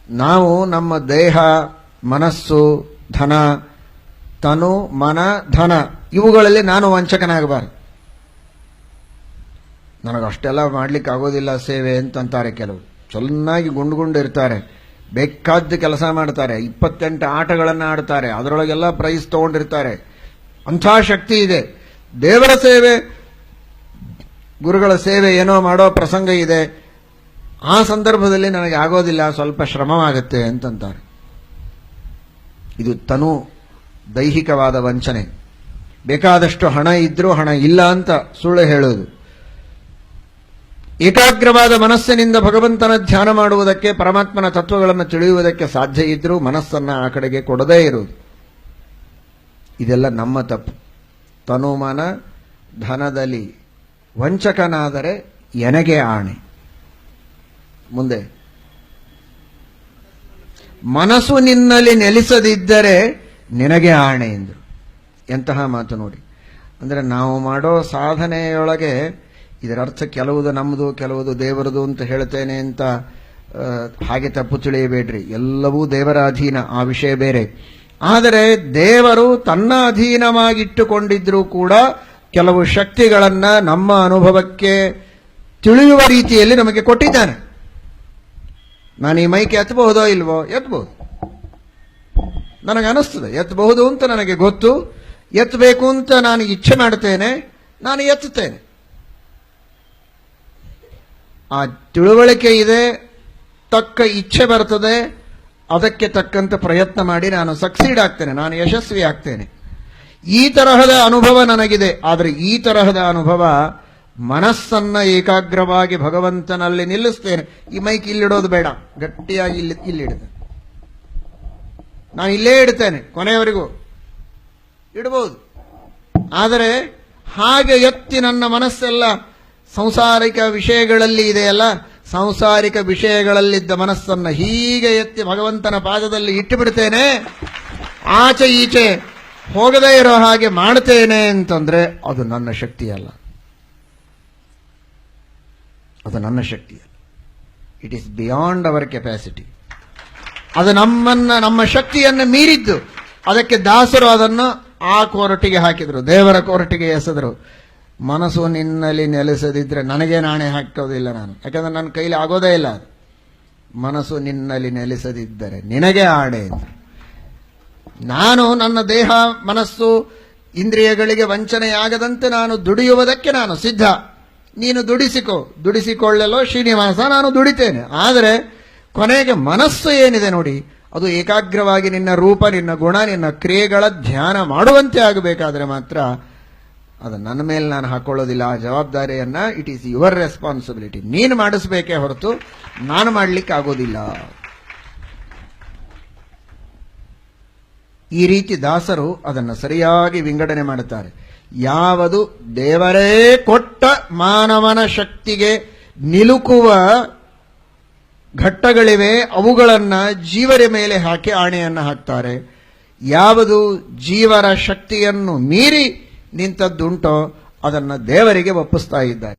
ನಾವು ನಮ್ಮ ದೇಹ, ಮನಸ್ಸು, ಧನ, ತನು, ಮನ, ಧನ ಇವುಗಳಲ್ಲಿ ನಾನು ವಂಚಕನಾಗಬಾರದು. ನನಗಷ್ಟೆಲ್ಲ ಮಾಡ್ಲಿಕ್ಕೆ ಆಗೋದಿಲ್ಲ ಸೇವೆ ಅಂತಂತಾರೆ ಕೆಲವು. ಚೆನ್ನಾಗಿ ಗುಂಡಿರ್ತಾರೆ, ಬೇಕಾದ ಕೆಲಸ ಮಾಡ್ತಾರೆ, 28 ಆಟಗಳನ್ನು ಆಡ್ತಾರೆ, ಅದರೊಳಗೆಲ್ಲ ಪ್ರೈಸ್ ತಗೊಂಡಿರ್ತಾರೆ, ಅಂಥ ಶಕ್ತಿ ಇದೆ. ದೇವರ ಸೇವೆ, ಗುರುಗಳ ಸೇವೆ ಏನೋ ಮಾಡೋ ಪ್ರಸಂಗ ಇದೆ, ಆ ಸಂದರ್ಭದಲ್ಲಿ ನನಗೆ ಆಗೋದಿಲ್ಲ, ಸ್ವಲ್ಪ ಶ್ರಮವಾಗುತ್ತೆ ಅಂತಂತಾರೆ. ಇದು ತನು ದೈಹಿಕವಾದ ವಂಚನೆ. ಬೇಕಾದಷ್ಟು ಹಣ ಇದ್ರೂ ಹಣ ಇಲ್ಲ ಅಂತ ಸುಳ್ಳು ಹೇಳೋದು. ಏಕಾಗ್ರವಾದ ಮನಸ್ಸಿನಿಂದ ಭಗವಂತನ ಧ್ಯಾನ ಮಾಡುವುದಕ್ಕೆ, ಪರಮಾತ್ಮನ ತತ್ವಗಳನ್ನು ತಿಳಿಯುವುದಕ್ಕೆ ಸಾಧ್ಯ ಇದ್ರೂ ಮನಸ್ಸನ್ನು ಆ ಕಡೆಗೆ ಕೊಡದೇ ಇರುವುದು, ಇದೆಲ್ಲ ನಮ್ಮ ತಪ್ಪು. ತನುಮನ ಧನದಲ್ಲಿ ವಂಚಕನಾದರೆ ಎನಗೆ ಆಣೆ. ಮುಂದೆ, ಮನಸ್ಸು ನಿನ್ನಲ್ಲಿ ನೆಲೆಸದಿದ್ದರೆ ನಿನಗೆ ಆಣೆ ಎಂದರು. ಎಂತಹ ಮಾತು ನೋಡಿ. ಅಂದರೆ ನಾವು ಮಾಡೋ ಸಾಧನೆಯೊಳಗೆ ಇದರರ್ಥ ಕೆಲವುದು ನಮ್ಮದು, ಕೆಲವುದು ದೇವರದು ಅಂತ ಹೇಳ್ತೇನೆ ಅಂತ ಹಾಗೆ ತಪ್ಪು ತಿಳಿಯಬೇಡ್ರಿ. ಎಲ್ಲವೂ ದೇವರ ಅಧೀನ, ಆ ವಿಷಯ ಬೇರೆ. ಆದರೆ ದೇವರು ತನ್ನ ಅಧೀನವಾಗಿಟ್ಟುಕೊಂಡಿದ್ರೂ ಕೂಡ ಕೆಲವು ಶಕ್ತಿಗಳನ್ನ ನಮ್ಮ ಅನುಭವಕ್ಕೆ ತಿಳಿಯುವ ರೀತಿಯಲ್ಲಿ ನಮಗೆ ಕೊಟ್ಟಿದ್ದಾನೆ. ನಾನು ಈ ಮೈಕ್ ಎತ್ತಬಹುದೋ ಇಲ್ವೋ? ಎತ್ತಬಹುದು. ನನಗೆ ಅನಿಸ್ತದೆ ಎತ್ತಬಹುದು ಅಂತ, ನನಗೆ ಗೊತ್ತು. ಎತ್ತಬೇಕು ಅಂತ ನಾನು ಇಚ್ಛೆ ಮಾಡ್ತೇನೆ, ನಾನು ಎತ್ತುತ್ತೇನೆ. ಆ ತಿಳುವಳಿಕೆ ಇದೆ, ತಕ್ಕ ಇಚ್ಛೆ ಬರ್ತದೆ, ಅದಕ್ಕೆ ತಕ್ಕಂತೆ ಪ್ರಯತ್ನ ಮಾಡಿ ನಾನು ಸಕ್ಸೀಡ್ ಆಗ್ತೇನೆ, ನಾನು ಯಶಸ್ವಿ ಆಗ್ತೇನೆ. ಈ ತರಹದ ಅನುಭವ ನನಗಿದೆ. ಆದರೆ ಈ ತರಹದ ಅನುಭವ ಮನಸ್ಸನ್ನ ಏಕಾಗ್ರವಾಗಿ ಭಗವಂತನಲ್ಲಿ ನಿಲ್ಲಿಸ್ತೇನೆ. ಈ ಮೈಕ್ ಇಲ್ಲಿಡೋದು ಬೇಡ, ಗಟ್ಟಿಯಾಗಿ ಇಲ್ಲಿಡುತ್ತೆ. ನಾನು ಇಲ್ಲೇ ಇಡ್ತೇನೆ, ಕೊನೆಯವರೆಗೂ ಇಡಬಹುದು. ಆದರೆ ಹಾಗೆ ಎತ್ತಿ ನನ್ನ ಮನಸ್ಸೆಲ್ಲ ಸಂಸಾರಿಕ ವಿಷಯಗಳಲ್ಲಿ ಇದೆಯಲ್ಲ, ಸಂಸಾರಿಕ ವಿಷಯಗಳಲ್ಲಿದ್ದ ಮನಸ್ಸನ್ನು ಹೀಗೆ ಎತ್ತಿ ಭಗವಂತನ ಪಾದದಲ್ಲಿ ಇಟ್ಟು ಬಿಡ್ತೇನೆ, ಆಚೆ ಈಚೆ ಹೋಗದೇ ಇರೋ ಹಾಗೆ ಮಾಡ್ತೇನೆ ಅಂತಂದ್ರೆ ಅದು ನನ್ನ ಶಕ್ತಿ ಅಲ್ಲ. ಅದು ನನ್ನ ಶಕ್ತಿ ಅಲ್ಲ. It is beyond our capacity. ಅದು ನಮ್ಮ ಶಕ್ತಿಯನ್ನು ಮೀರಿದ್ದು. ಅದಕ್ಕೆ ದಾಸರು ಅದನ್ನು ಆ ಕೋರಟಿಗೆ ಹಾಕಿದ್ರು, ದೇವರ ಕೋರಟಿಗೆ ಎಸೆದರು. ಮನಸ್ಸು ನಿನ್ನಲ್ಲಿ ನೆಲೆಸದಿದ್ರೆ ನನಗೆ ನಾಣೆ ಹಾಕೋದಿಲ್ಲ ನಾನು, ಯಾಕಂದ್ರೆ ನನ್ನ ಕೈಲಿ ಆಗೋದೇ ಇಲ್ಲ. ಮನಸ್ಸು ನಿನ್ನಲ್ಲಿ ನೆಲೆಸದಿದ್ದರೆ ನಿನಗೆ ಆಣೆ. ನಾನು ನನ್ನ ದೇಹ, ಮನಸ್ಸು, ಇಂದ್ರಿಯಗಳಿಗೆ ವಂಚನೆಯಾಗದಂತೆ ನಾನು ದುಡಿಯುವುದಕ್ಕೆ ನಾನು ಸಿದ್ಧ. ನೀನು ದುಡಿಸಿಕೊಳ್ಳಲೋ ಶ್ರೀನಿವಾಸ, ನಾನು ದುಡಿತೇನೆ. ಆದರೆ ಕೊನೆಗೆ ಮನಸ್ಸು ಏನಿದೆ ನೋಡಿ, ಅದು ಏಕಾಗ್ರವಾಗಿ ನಿನ್ನ ರೂಪ, ನಿನ್ನ ಗುಣ, ನಿನ್ನ ಕ್ರಿಯೆಗಳ ಧ್ಯಾನ ಮಾಡುವಂತೆ ಆಗಬೇಕಾದ್ರೆ ಮಾತ್ರ ಅದು ನನ್ನ ಮೇಲೆ ನಾನು ಹಾಕೊಳ್ಳೋದಿಲ್ಲ. ಆ ಜವಾಬ್ದಾರಿಯನ್ನ ಇಟ್ ಈಸ್ ಯುವರ್ ರೆಸ್ಪಾನ್ಸಿಬಿಲಿಟಿ. ನೀನು ಮಾಡಿಸ್ಬೇಕೇ ಹೊರತು ನಾನು ಮಾಡಲಿಕ್ಕೆ ಆಗೋದಿಲ್ಲ. ಈ ರೀತಿ ದಾಸರು ಅದನ್ನು ಸರಿಯಾಗಿ ವಿಂಗಡಣೆ ಮಾಡುತ್ತಾರೆ. ಯಾವುದು ದೇವರೇ ಕೊಟ್ಟ ಮಾನವನ ಶಕ್ತಿಗೆ ನಿಲುಕುವ ಘಟ್ಟಗಳಿವೆ, ಅವುಗಳನ್ನ ಜೀವರ ಮೇಲೆ ಹಾಕಿ ಆಣೆಯನ್ನು ಹಾಕ್ತಾರೆ. ಯಾವುದು ಜೀವರ ಶಕ್ತಿಯನ್ನು ಮೀರಿ ನಿಂತದ್ದುಂಟೋ ಅದನ್ನು ದೇವರಿಗೆ ಒಪ್ಪಿಸ್ತಾ ಇದ್ದಾರೆ.